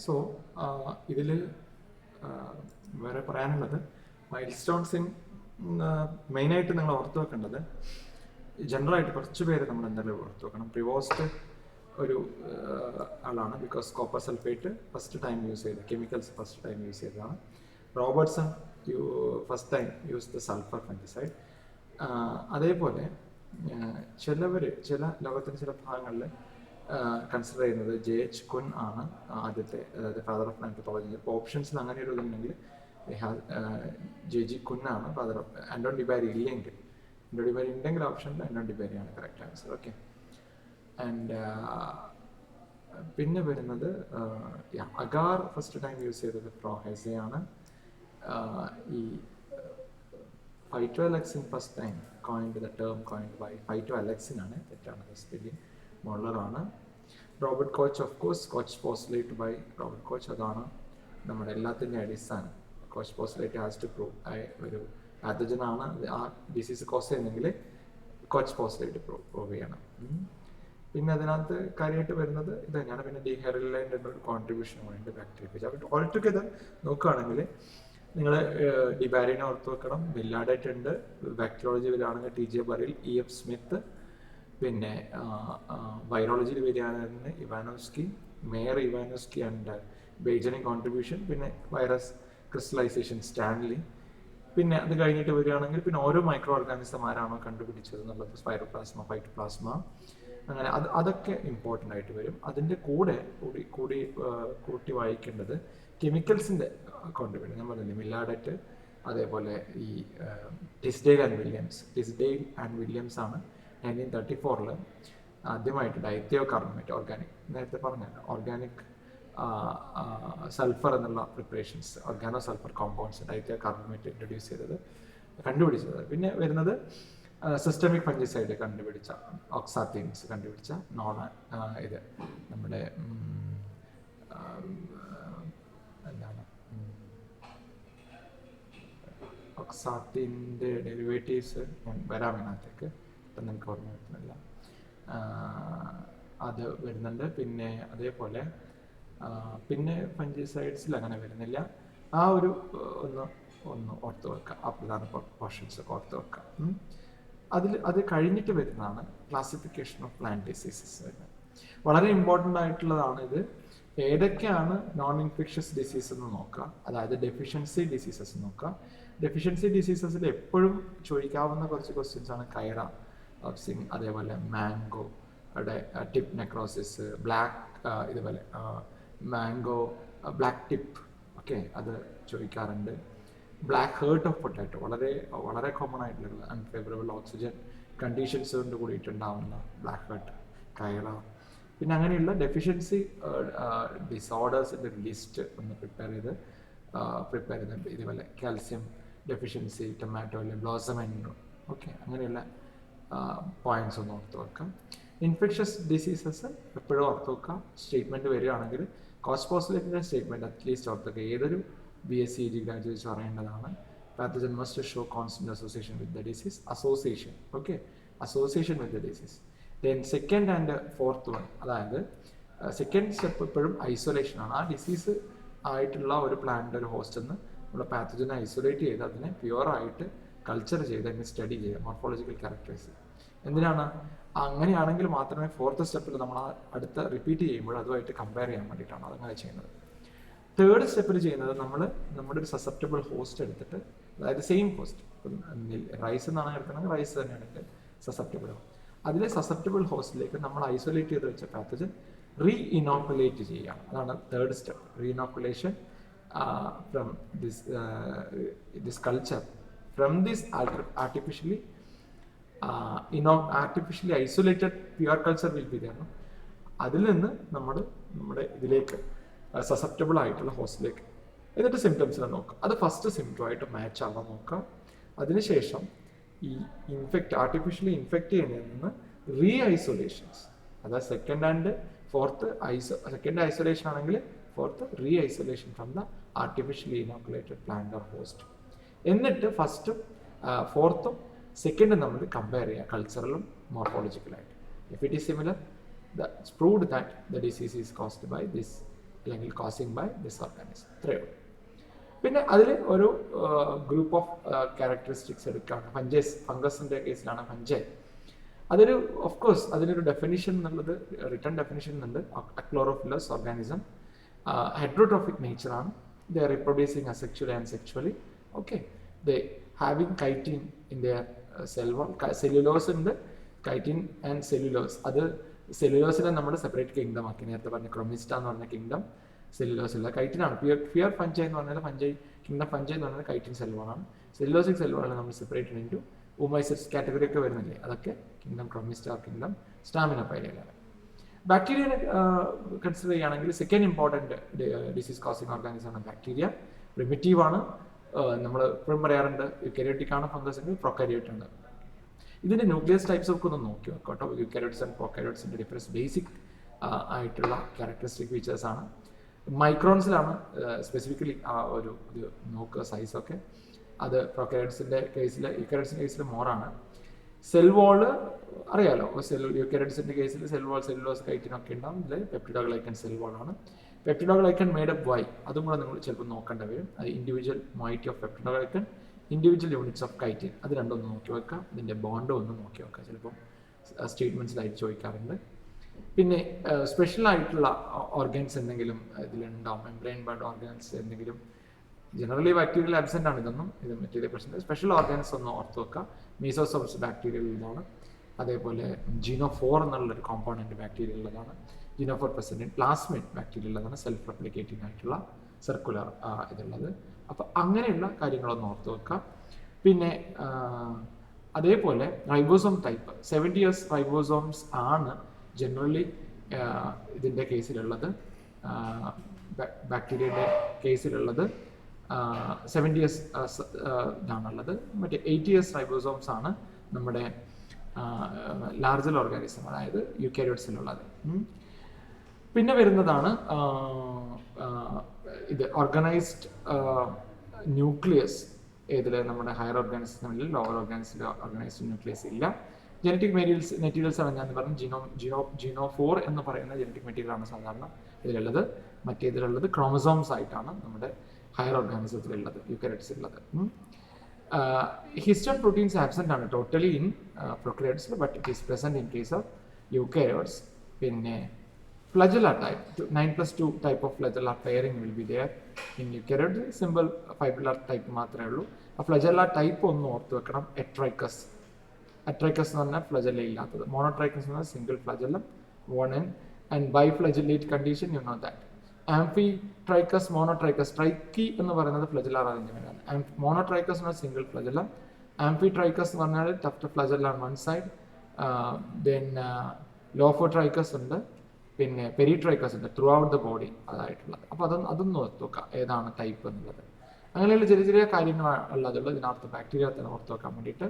So ഇതിൽ വേറെ പറയാനുള്ളത് മൈൽ സ്റ്റോൺസ് ഇൻ മെയിനായിട്ട് നിങ്ങൾ ഓർത്ത് വെക്കേണ്ടത് ജനറലായിട്ട് കുറച്ച് പേര് നമ്മൾ എന്തായാലും ഓർത്ത് വെക്കണം. പ്രിവോസ്റ്റ് ഒരു ആളാണ്, because copper sulphate first time use ചെയ്ത് കെമിക്കൽസ് ഫസ്റ്റ് ടൈം യൂസ് ചെയ്തതാണ്. Robertson first time use the sulphur fungicide. അതേപോലെ ചില ലോകത്തിൻ്റെ ചില ഭാഗങ്ങളിൽ കൺസിഡർ ചെയ്യുന്നത് JH കുൻ ആണ് ആദ്യത്തെ, അതായത് ഫാദർ ഓഫ് പ്ലാന്റ് പത്തോളജി. ഇപ്പോൾ ഓപ്ഷൻസിൽ അങ്ങനെ ഒരു ഇതുണ്ടെങ്കിൽ JG കുൻ ആണ് ഫാദർ ഓഫ്. ആൻഡോൺ ഡിബാരി ഇല്ലെങ്കിൽ, ആൻഡോൺ ഡിബാരി ഉണ്ടെങ്കിൽ ഓപ്ഷനിൽ ആൻഡോൺ ഡിബാരിയാണ് കറക്റ്റ് ആൻസർ. ഓക്കെ. ആൻഡ് പിന്നെ വരുന്നത് അഗാർ ഫസ്റ്റ് ടൈം യൂസ് ചെയ്തത് ഫ്രോഹെസയാണ്. ഈ phytoalexin first time coined the term coined by phytoalexin ആണ്, തെറ്റാണ്, സ്പെല്ലിംഗ് മോളറാണ്. Robert Koch, of course Koch postulate by Robert Koch, അതാണ് നമ്മുടെ എല്ലാത്തിൻ്റെ അടിസ്ഥാനം. Koch postulate has to prove ഒരു പാത്തജനാണ് ആ ഡിസീസ് കോസ് ചെയ്യുന്നെങ്കിൽ കോച്ച് പോസ്റ്റുലേറ്റ് പ്രൂവ് ചെയ്യണം. പിന്നെ അതിനകത്ത് കാര്യമായിട്ട് വരുന്നത് ഇത് തന്നെയാണ്. പിന്നെ ഡീഹെറിലൈൻ്റെ ഒരു കോൺട്രിബ്യൂഷൻ വേണ്ടി ബാക്ടീരിയ. അപ്പോൾ ഓൾ ടുഗെദർ നോക്കുകയാണെങ്കിൽ നിങ്ങൾ ഡിബാരിനെ ഓർത്ത് വെക്കണം. ബില്ലാഡൈറ്റ് ഉണ്ട്. ബാക്ടീരിയോളജി വരികയാണെങ്കിൽ TJ ബറിൽ, EF സ്മിത്ത്. പിന്നെ വൈറോളജിയിൽ വരികയാണെങ്കിൽ Ivanowski, Mayer Ivanowski and Beijerinck contribution. പിന്നെ വൈറസ് ക്രിസ്റ്റലൈസേഷൻ സ്റ്റാൻലി. പിന്നെ അത് കഴിഞ്ഞിട്ട് വരികയാണെങ്കിൽ പിന്നെ ഓരോ മൈക്രോ ഓർഗാനിസം ആരാണോ കണ്ടുപിടിച്ചത് എന്നുള്ളത് സ്പൈറോപ്ലാസ്മ, ഫൈറ്റോപ്ലാസ്മ, അങ്ങനെ അതൊക്കെ ഇമ്പോർട്ടൻ്റ് ആയിട്ട് വരും. അതിൻ്റെ കൂട്ടി വായിക്കേണ്ടത് കെമിക്കൽസിൻ്റെ കോൺട്രിബ്യൂഷൻ. ഞാൻ പറഞ്ഞില്ലേ മില്ലാഡറ്റ്, അതേപോലെ ഈ ടിസ്ഡെയിൽ ആൻഡ് വില്യംസ് ആണ് 1934 ആദ്യമായിട്ട് ഡയത്തിയോ കാർബണേറ്റ് ഓർഗാനിക്, നേരത്തെ പറഞ്ഞല്ലോ ഓർഗാനിക് സൾഫർ എന്നുള്ള preparations, organo sulphur compounds dithiocarbonate കണ്ടുപിടിച്ചത്. പിന്നെ വരുന്നത് സിസ്റ്റമിക് ഫംഗിസൈഡ് കണ്ടുപിടിച്ച ഓക്സാത്തീൻസ് കണ്ടുപിടിച്ച ഇത് നമ്മുടെ എന്താണ് ഓക്സാത്തീൻ്റെ ഡെറിവേറ്റീവ്സ് വരാം ഇതിനകത്തേക്ക്, ഇപ്പം നിങ്ങൾക്ക് ഓർമ്മ വരുന്നില്ല, അത് വരുന്നുണ്ട്. പിന്നെ അതേപോലെ പിന്നെ ഫംഗിസൈഡ്സിൽ അങ്ങനെ വരുന്നില്ല. ആ ഒരു ഒന്ന് ഓർത്ത് വെക്കുക, ആ പ്രധാന പോർഷൻസ് ഒക്കെ ഓർത്ത് വെക്കുക. അത് കഴിഞ്ഞിട്ട് വരുന്നതാണ് ക്ലാസിഫിക്കേഷൻ ഓഫ് പ്ലാന്റ് ഡിസീസസ് വരുന്നത്. വളരെ ഇമ്പോർട്ടൻ്റ് ആയിട്ടുള്ളതാണ് ഇത്. ഏതൊക്കെയാണ് നോൺ ഇൻഫെക്ഷ്യസ് ഡിസീസ് എന്ന് നോക്കുക, അതായത് ഡെഫിഷ്യൻസി ഡിസീസസ് നോക്കുക. ഡെഫിഷ്യൻസി ഡിസീസസിൽ എപ്പോഴും ചോദിക്കാവുന്ന കുറച്ച് ക്വസ്റ്റ്യൻസ് ആണ് കൈറ, സിങ്, അതേപോലെ മാംഗോ ടിപ്പ് നെക്രോസിസ്, ബ്ലാക്ക് ഇതുപോലെ മാംഗോ ബ്ലാക്ക് ടിപ്പ്, ഓക്കെ, അത് ചോദിക്കാറുണ്ട്. ബ്ലാക്ക് ഹേർട്ട് ഓഫ് പൊട്ടാറ്റോ വളരെ കോമൺ ആയിട്ടുള്ള അൺഫേവറബിൾ ഓക്സിജൻ കണ്ടീഷൻസ് കൊണ്ട് കൂടിയിട്ടുണ്ടാവുന്ന ബ്ലാക്ക് ഹേർട്ട്, കൈറ. പിന്നെ അങ്ങനെയുള്ള ഡെഫിഷ്യൻസി ഡിസോർഡേഴ്സിൻ്റെ ലിസ്റ്റ് ഒന്ന് പ്രിപ്പയർ ചെയ്ത് ഇതുപോലെ കാൽസ്യം ഡെഫിഷ്യൻസി, ടൊമാറ്റോയിൽ ബ്ലോസമെൻഡോ, ഓക്കെ, അങ്ങനെയുള്ള പോയിന്റ്സ് ഒന്ന് ഓർത്ത് വെക്കാം. ഇൻഫെക്ഷ്യസ് ഡിസീസസ് എപ്പോഴും ഓർത്ത് വെക്കാം. സ്റ്റേറ്റ്മെൻറ്റ് വരികയാണെങ്കിൽ കോച്ച് പോസ്റ്റുലേറ്റിൻ്റെ സ്റ്റേറ്റ്മെൻറ്റ് അറ്റ്ലീസ്റ്റ് ഓർത്ത് വെക്കുക. ഏതൊരു BSc ഗ്രാജുവേറ്റ്സ് അറിയേണ്ടതാണ്. Pathogen must show constant association with the disease, association with the disease. Then second and fourth one, അതായത് സെക്കൻഡ് സ്റ്റെപ്പ് എപ്പോഴും ഐസൊലേഷൻ ആണ്. ആ ഡിസീസ് ആയിട്ടുള്ള ഒരു പ്ലാന്റ്, ഒരു ഹോസ്റ്റിൽ നിന്ന് നമ്മൾ പാത്തജനെ ഐസൊലേറ്റ് ചെയ്ത് അതിനെ പ്യുവറായിട്ട് കൾച്ചർ ചെയ്ത് അതിനെ സ്റ്റഡി ചെയ്യുക, മോർഫോളജിക്കൽ ക്യാരക്ടറൈസ്. എന്തിനാണ്? അങ്ങനെയാണെങ്കിൽ മാത്രമേ ഫോർത്ത് സ്റ്റെപ്പിൽ നമ്മൾ അടുത്ത റിപ്പീറ്റ് ചെയ്യുമ്പോൾ അതുമായിട്ട് കമ്പയർ ചെയ്യാൻ വേണ്ടിയിട്ടാണ് അതങ്ങനെ ചെയ്യുന്നത്. തേർഡ് സ്റ്റെപ്പിൽ ചെയ്യുന്നത് നമ്മുടെ ഒരു സസെപ്റ്റബിൾ ഹോസ്റ്റ് എടുത്തിട്ട്, അതായത് സെയിം ഹോസ്റ്റ്, റൈസ് എന്നാണ് എടുക്കണമെങ്കിൽ റൈസ് തന്നെയാണ് സസെപ്റ്റബിൾ. അതിലെ സസെപ്റ്റബിൾ ഹോസ്റ്റിലേക്ക് നമ്മൾ ഐസൊലേറ്റ് ചെയ്ത് വെച്ച പാത്തജൻ റീഇനോക്കുലേറ്റ് ചെയ്യുക. അതാണ് third step. Reinoculation from this culture, from this artificially isolated pure culture will be there. അതിൽ നിന്ന് നമ്മുടെ ഇതിലേക്ക് സസെപ്റ്റബിൾ ആയിട്ടുള്ള ഹോസ്റ്റിലേക്ക്, എന്നിട്ട് സിംറ്റംസിനെ നോക്കുക. അത് ഫസ്റ്റ് സിംറ്റമായിട്ട് മാച്ച് ആവാൻ നോക്കുക. അതിനുശേഷം ഈ ആർട്ടിഫിഷ്യലി ഇൻഫെക്റ്റ് ചെയ്യുന്നതിൽ നിന്ന് ഐസൊലേഷൻസ്, അതായത് സെക്കൻഡ് ഐസൊലേഷൻ ആണെങ്കിൽ fourth isolation from the artificially inoculated plant or host. എന്നിട്ട് ഫസ്റ്റും ഫോർത്തും സെക്കൻഡും നമ്മൾ കമ്പയർ ചെയ്യുക കൾച്ചറലും മോർഫോളജിക്കലായിട്ട്. If it is similar, it's proved that the disease is caused by this അല്ലെങ്കിൽ കോസിങ് ബൈ ദിസ് ഓർഗാനിസം. ഇത്രയേ ഉള്ളൂ. പിന്നെ അതിൽ ഒരു ഗ്രൂപ്പ് ഓഫ് ക്യാരക്ടറിസ്റ്റിക്സ് എടുക്കുകയാണ്. ഫംഗസിൻ്റെ കേസിലാണ് ഫഞ്ചൈ. അതൊരു ഓഫ് കോഴ്സ് അതിനൊരു ഡെഫിനിഷൻ എന്നുള്ളത് റിട്ടേൺ ഡെഫിനിഷൻ എന്നുണ്ട്. അക്ലോറോഫില്ലസ് ഓർഗാനിസം, ഹെട്രോട്രോഫിക് നേച്ചറാണ്. They are reproducing asexually and sexually. Okay, they having chitin in their cell wall. Cellulose ഉണ്ട്, കൈറ്റിൻ ആൻഡ് സെല്ലുലോസ്. അത് സെല്ലുലോസിനെ നമ്മൾ സെപ്പറേറ്റ് കിങ്ഡം ആക്കി. നേരത്തെ പറഞ്ഞ ക്രൊമിസ്റ്റ എന്ന് പറഞ്ഞ കിങ്ഡം സെല്ലുലോസ് ഇല്ല, കൈറ്റിനാണ്. പ്യുവർ ഫഞ്ചൈ എന്ന് പറഞ്ഞാൽ കിങ്ഡം ഫഞ്ചൈ എന്ന് പറഞ്ഞാൽ കൈറ്റിൻ സെൽവാളാണ്. സെല്ലുലോസിക് സെൽവാളാണ് നമ്മൾ സെപ്പറേറ്റ് ഇൻറ്റു ഊമൈസെറ്റ്സ് കാറ്റഗറി ഒക്കെ വരുന്നില്ലേ, അതൊക്കെ കിങ്ഡം ക്രൊമിസ്റ്റ, കിങ്ഡം സ്റ്റാമിനോപൈലയിലാണ്. ബാക്ടീരിയനെ കൺസിഡർ ചെയ്യുകയാണെങ്കിൽ second important disease causing organism ആണ് ബാക്ടീരിയ. പ്രിമിറ്റീവ് ആണ്. നമ്മൾ എപ്പോഴും പറയാറുണ്ട് യുക്കാരിയോട്ടിക് ആണ് ഫംഗസ് എങ്കിൽ പ്രൊക്കാരിയോട്ട് ആണ്. ഇതിൻ്റെ ന്യൂക്ലിയസ് ടൈപ്സ് ഒക്കെ ഒന്ന് നോക്കി വെക്കാം കേട്ടോ. യുക്കാരിയോട്സ് ആൻഡ് പ്രൊക്കാരിയോട്സിൻ്റെ ഡിഫറൻസ് ബേസിക് ആയിട്ടുള്ള ക്യാരക്ടറിസ്റ്റിക് ഫീച്ചേഴ്സ് ആണ്. മൈക്രോൺസിലാണ് സ്പെസിഫിക്കലി ആ ഒരു ഇത് നോക്കുക സൈസൊക്കെ. അത് പ്രൊക്കാരിയോട്സിൻ്റെ കേസിൽ, യുക്കാരിയോട്സിൻ്റെ കേസിൽ മോറാണ്. സെൽ വാള് അറിയാലോ, യുക്കാരിയോട്സിൻ്റെ കേസിൽ സെൽ വാൾ സെല്ലുലോസ് കൈറ്റിനൊക്കെ ഉണ്ടാവും. ഇതിൽ പെപ്റ്റിഡോഗ്ലൈക്കൻ സെൽ വാളാണ്. പെപ്റ്റിഡോഗ്ലൈക്കൻ മേഡ് അപ്പ് വൈ, അതും കൂടെ നിങ്ങൾ ചിലപ്പോൾ നോക്കേണ്ടി വരും. അത് individual moiety of peptidoglycan, individual units of chitin, അത് രണ്ടൊന്ന് നോക്കി വെക്കാം. ഇതിൻ്റെ ബോണ്ട് ഒന്ന് നോക്കി വെക്കാം, ചിലപ്പം സ്റ്റേറ്റ്മെൻറ്റ്സിലായിട്ട് ചോദിക്കാറുണ്ട്. പിന്നെ സ്പെഷ്യൽ ആയിട്ടുള്ള ഓർഗൻസ് എന്തെങ്കിലും ഇതിലുണ്ടാവും, മെംബ്രെയിൻ ബേർഡ് ഓർഗൻസ് എന്തെങ്കിലും. ജനറലി ബാക്ടീരിയൽ ആബ്സെൻ്റ് ആണ് ഇതൊന്നും, ഇത് മെറ്റീരിയൽ പ്രശ്നം. സ്പെഷ്യൽ ഓർഗൻസ് ഒന്ന് ഓർത്ത് വെക്കുക. മീസോസോംസ് ബാക്ടീരിയൽ ഉള്ളതാണ്. അതേപോലെ ജീനോഫോർ എന്നുള്ളൊരു കോമ്പോണൻറ്റ് ബാക്ടീരിയ ഉള്ളതാണ്. ജീനോഫോർ പ്രസൻറ്റ് പ്ലാസ്മിഡ് ബാക്ടീരിയ ഉള്ളതാണ്, സെൽഫ് റെപ്ലിക്കേറ്റിംഗ് ആയിട്ടുള്ള സർക്കുലർ ഇതുള്ളത്. അപ്പോൾ അങ്ങനെയുള്ള കാര്യങ്ങളൊന്ന് ഓർത്ത് വെക്കുക. പിന്നെ അതേപോലെ റൈബോസോം ടൈപ്പ് 70 years റൈബോസോംസ് ആണ് ജനറലി ഇതിൻ്റെ കേസിലുള്ളത്. ബാക്ടീരിയയുടെ കേസിലുള്ളത് 70 years ഇതാണുള്ളത്. മറ്റേ 80 years റൈബോസോംസ് ആണ് നമ്മുടെ ലാർജർ ഓർഗാനിസം, അതായത് യുക്കാരിയോട്സിലുള്ളത്. പിന്നെ വരുന്നതാണ് ഇത് ഓർഗനൈസ്ഡ് ന്യൂക്ലിയസ്. ഏതിൽ നമ്മുടെ ഹയർ ഓർഗാനിസത്തിൽ, ലോവർ ഓർഗാനിസത്തിൽ ഓർഗനൈസ്ഡ് ന്യൂക്ലിയസ് ഇല്ല. ജനറ്റിക് മെറ്റീരിയൽസ് ആണ് ഞാൻ പറഞ്ഞു. ജീനോഫോർ എന്ന് പറയുന്ന ജനറ്റിക് മെറ്റീരിയൽ ആണ് സാധാരണ ഇതിലുള്ളത്. മറ്റേതിലുള്ളത് ക്രോമസോംസ് ആയിട്ടാണ് നമ്മുടെ ഹയർ ഓർഗാനിസത്തിലുള്ളത്, യുക്കാരിയോട്സിലുള്ളത്. ഹിസ്റ്റോൺ പ്രോട്ടീൻസ് ആബ്സെൻ്റ് ആണ് ടോട്ടലി ഇൻ പ്രൊക്കാരിയോട്സിൽ, but it is present in case of eukaryotes. പിന്നെ flagella type 9+2 type of flagella pairing will be there in eukaryotes. Simple fibrillar type മാത്രമേ ഉള്ളൂ. ആ ഫ്ലജല്ല ടൈപ്പ് ഒന്ന് ഓർത്ത് വെക്കണം. എട്രൈക്കസ് എന്ന് പറഞ്ഞാൽ ഫ്ലജല്ല ഇല്ലാത്തത്. മോണോട്രൈക്കസ് എന്ന് പറഞ്ഞാൽ single flagellum, one and biflagellate condition, you know that. Amphitrichous, monotrichous. ട്രൈക്കി എന്ന് പറയുന്നത് ഫ്ലജലാർ അറേഞ്ച്മെന്റ് ആണ്. മോണോട്രൈക്കസ് എന്ന് സിംഗിൾ ഫ്ലജല്ലം. ആംഫിട്രൈക്കസ് എന്ന് പറഞ്ഞാൽ tuft flagella on one side. Then lophotrichous ഉണ്ട്. പിന്നെ പെരിട്രൈക്കസ് ഉണ്ട്, ത്രൂ ഔട്ട് ദ ബോഡി അതായിട്ടുള്ളത്. അപ്പോൾ അതൊന്നും ഓർത്ത് വെക്കാം ഏതാണ് ടൈപ്പ് എന്നുള്ളത്. അങ്ങനെയുള്ള ചെറിയ ചെറിയ കാര്യങ്ങൾ ഉള്ളതുള്ളൂ ഇതിനകത്ത് ബാക്ടീരിയ തന്നെ ഓർത്ത് വെക്കാൻ വേണ്ടിയിട്ട്.